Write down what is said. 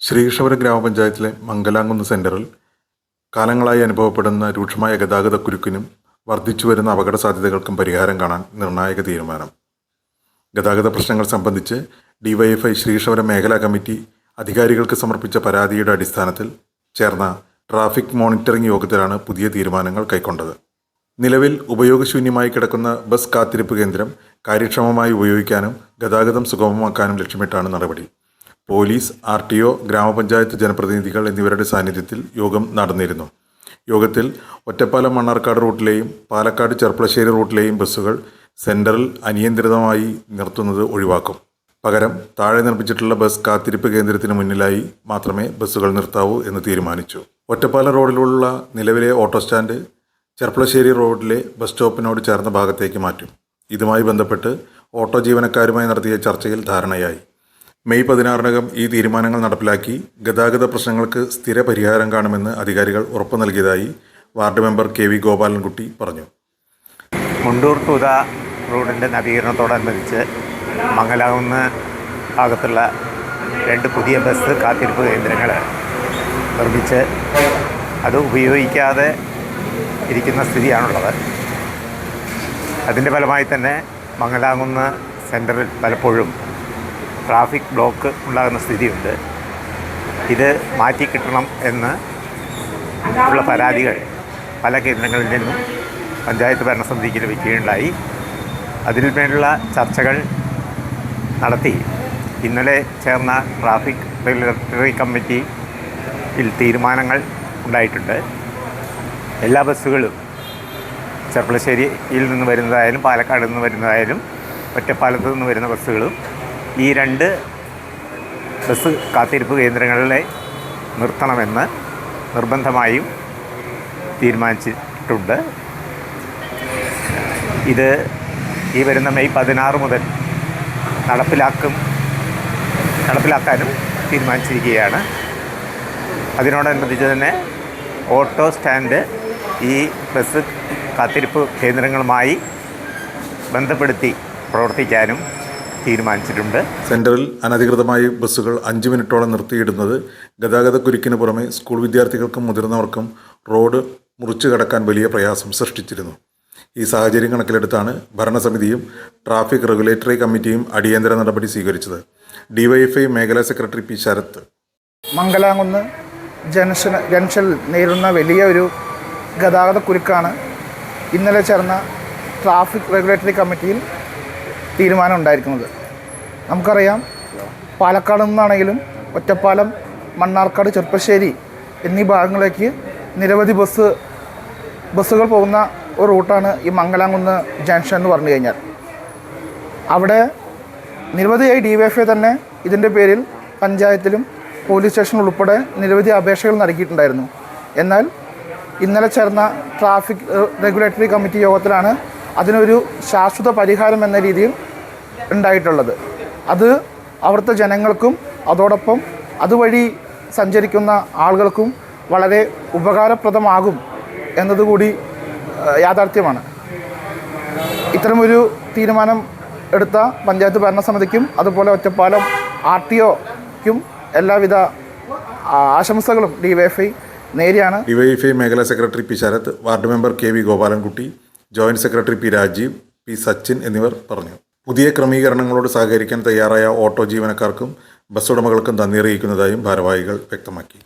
ശ്രീകൃഷ്ണപുരം ഗ്രാമപഞ്ചായത്തിലെ മംഗലാംകുന്ന് സെന്ററിൽ കാലങ്ങളായി അനുഭവപ്പെടുന്ന രൂക്ഷമായ ഗതാഗതക്കുരുക്കിനും വർദ്ധിച്ചുവരുന്ന അപകട സാധ്യതകൾക്കും പരിഹാരം കാണാൻ നിർണായക തീരുമാനം. ഗതാഗത പ്രശ്നങ്ങൾ സംബന്ധിച്ച് ഡിവൈഎഫ്ഐ ശ്രീകൃഷ്ണപുരം മേഖലാ കമ്മിറ്റി അധികാരികൾക്ക് സമർപ്പിച്ച പരാതിയുടെ അടിസ്ഥാനത്തിൽ ചേർന്ന ട്രാഫിക് മോണിറ്ററിംഗ് യോഗത്തിലാണ് പുതിയ തീരുമാനങ്ങൾ കൈക്കൊണ്ടത്. നിലവിൽ ഉപയോഗശൂന്യമായി കിടക്കുന്ന ബസ് കാത്തിരിപ്പ് കേന്ദ്രം കാര്യക്ഷമമായി ഉപയോഗിക്കാനും ഗതാഗതം സുഗമമാക്കാനും ലക്ഷ്യമിട്ടാണ് നടപടി. പോലീസ്, RTO, ഗ്രാമപഞ്ചായത്ത് ജനപ്രതിനിധികൾ എന്നിവരുടെ സാന്നിധ്യത്തിൽ യോഗം നടന്നിരുന്നു. യോഗത്തിൽ ഒറ്റപ്പാലം മണ്ണാർക്കാട് റൂട്ടിലെയും പാലക്കാട് ചെർപ്പളശ്ശേരി റൂട്ടിലെയും ബസ്സുകൾ സെന്ററിൽ അനിയന്ത്രിതമായി നിർത്തുന്നത് ഒഴിവാക്കും. പകരം താഴെ നിർമ്മിച്ചിട്ടുള്ള ബസ് കാത്തിരിപ്പ് കേന്ദ്രത്തിന് മുന്നിലായി മാത്രമേ ബസ്സുകൾ നിർത്താവൂ എന്ന് തീരുമാനിച്ചു. ഒറ്റപ്പാലം റോഡിലുള്ള നിലവിലെ ഓട്ടോ സ്റ്റാൻഡ് ചെർപ്പളശ്ശേരി റോഡിലെ ബസ് സ്റ്റോപ്പിനോട് ചേർന്ന ഭാഗത്തേക്ക് മാറ്റും. ഇതുമായി ബന്ധപ്പെട്ട് ഓട്ടോ ജീവനക്കാരുമായി നടത്തിയ ചർച്ചയിൽ ധാരണയായി. മെയ് 16-നകം ഈ തീരുമാനങ്ങൾ നടപ്പിലാക്കി ഗതാഗത പ്രശ്നങ്ങൾക്ക് സ്ഥിര പരിഹാരം കാണുമെന്ന് അധികാരികൾ ഉറപ്പു നൽകിയതായി വാർഡ് മെമ്പർ KV ഗോപാലൻകുട്ടി പറഞ്ഞു. മുണ്ടൂർ തൂത റോഡിൻ്റെ നവീകരണത്തോടനുബന്ധിച്ച് മംഗലാകുന്ന് ഭാഗത്തുള്ള 2 പുതിയ ബസ് കാത്തിരിപ്പ് കേന്ദ്രങ്ങൾ നിർമ്മിച്ച് അത് ഉപയോഗിക്കാതെ ഇരിക്കുന്ന സ്ഥിതിയാണുള്ളത്. അതിൻ്റെ ഫലമായി തന്നെ മംഗലാകുന്ന് സെൻറ്ററിൽ പലപ്പോഴും ട്രാഫിക് ബ്ലോക്ക് ഉണ്ടാകുന്ന സ്ഥിതിയുണ്ട്. ഇത് മാറ്റിക്കിട്ടണം എന്ന് ഉള്ള പരാതികൾ പല കേന്ദ്രങ്ങളിൽ നിന്നും പഞ്ചായത്ത് ഭരണസമിതിക്ക് ലഭിക്കുകയുണ്ടായി. അതിന്മേലുള്ള ചർച്ചകൾ നടത്തി ഇന്നലെ ചേർന്ന ട്രാഫിക് റെഗുലേറ്ററി കമ്മിറ്റിയിൽ തീരുമാനങ്ങൾ ഉണ്ടായിട്ടുണ്ട്. എല്ലാ ബസ്സുകളും ചെർപ്പളശ്ശേരിയിൽ നിന്ന് വരുന്നതായാലും പാലക്കാട് നിന്ന് വരുന്നതായാലും ഒറ്റപ്പാലത്ത് നിന്ന് വരുന്ന ബസ്സുകളും ഈ 2 ബസ് കാത്തിരിപ്പ് കേന്ദ്രങ്ങളിലെ നിർത്തണമെന്ന് നിർബന്ധമായും തീരുമാനിച്ചിട്ടുണ്ട്. ഇത് ഈ വരുന്ന മെയ് 16 മുതൽ നടപ്പിലാക്കാനും തീരുമാനിച്ചിരിക്കുകയാണ്. അതിനോടനുബന്ധിച്ച് തന്നെ ഓട്ടോ സ്റ്റാൻഡ് ഈ ബസ് കാത്തിരിപ്പ് കേന്ദ്രങ്ങളുമായി ബന്ധപ്പെടുത്തി പ്രവർത്തിക്കാനും തീരുമാനിച്ചിട്ടുണ്ട്. സെന്ററിൽ അനധികൃതമായി ബസ്സുകൾ 5 മിനിറ്റോളം നിർത്തിയിടുന്നത് ഗതാഗതക്കുരുക്കിന് പുറമെ സ്കൂൾ വിദ്യാർത്ഥികൾക്കും മുതിർന്നവർക്കും റോഡ് മുറിച്ചു കടക്കാൻ വലിയ പ്രയാസം സൃഷ്ടിച്ചിരുന്നു. ഈ സാഹചര്യം കണക്കിലെടുത്താണ് ഭരണസമിതിയും ട്രാഫിക് റെഗുലേറ്ററി കമ്മിറ്റിയും അടിയന്തര നടപടി സ്വീകരിച്ചത്. ഡിവൈഎഫ്ഐ മേഖലാ സെക്രട്ടറി P. ശരത്ത് മംഗലാംകുന്ന് ജംഗ്ഷനിൽ നേരിടുന്ന വലിയ ഒരു ഗതാഗതക്കുരുക്കാണ് ഇന്നലെ ചേർന്ന ട്രാഫിക് റെഗുലേറ്ററി കമ്മിറ്റിയിൽ തീരുമാനം ഉണ്ടായിരിക്കുന്നത്. നമുക്കറിയാം, പാലക്കാട് നിന്നാണെങ്കിലും ഒറ്റപ്പാലം, മണ്ണാർക്കാട്, ചെർപ്പശ്ശേരി എന്നീ ഭാഗങ്ങളിലേക്ക് നിരവധി ബസ്സുകൾ പോകുന്ന ഒരു റൂട്ടാണ് ഈ മംഗലാംകുന്ന് ജംഗ്ഷൻ എന്ന് പറഞ്ഞു കഴിഞ്ഞാൽ. അവിടെ നിരവധിയായി DYFI തന്നെ ഇതിൻ്റെ പേരിൽ പഞ്ചായത്തിലും പോലീസ് സ്റ്റേഷനിൽ ഉൾപ്പെടെ നിരവധി അപേക്ഷകൾ നൽകിയിട്ടുണ്ടായിരുന്നു. എന്നാൽ ഇന്നലെ ചേർന്ന ട്രാഫിക് റെഗുലേറ്ററി കമ്മിറ്റി യോഗത്തിലാണ് അതിനൊരു ശാശ്വത പരിഹാരം എന്ന രീതിയിൽ ഉണ്ടായിട്ടുള്ളത്. അത് അവിടുത്തെ ജനങ്ങൾക്കും അതോടൊപ്പം അതുവഴി സഞ്ചരിക്കുന്ന ആളുകൾക്കും വളരെ ഉപകാരപ്രദമാകും എന്നതുകൂടി യാഥാർത്ഥ്യമാണ്. ഇത്തരമൊരു തീരുമാനം എടുത്ത പഞ്ചായത്ത് ഭരണസമിതിക്കും അതുപോലെ ഒറ്റപ്പാലം RTOയ്ക്കും എല്ലാവിധ ആശംസകളും DYFI നേരെയാണ്. DYFI മേഖലാ secretary P. Sharath, ward member KV Gopalankutty, joint secretary P. Rajeev, P. Sachin എന്നിവർ പറഞ്ഞു. പുതിയ ക്രമീകരണങ്ങളോട് സഹകരിക്കാൻ തയ്യാറായ ഓട്ടോ ജീവനക്കാർക്കും ബസ് ഉടമകൾക്കും നന്ദി അറിയിക്കുന്നതായും ഭാരവാഹികൾ വ്യക്തമാക്കി.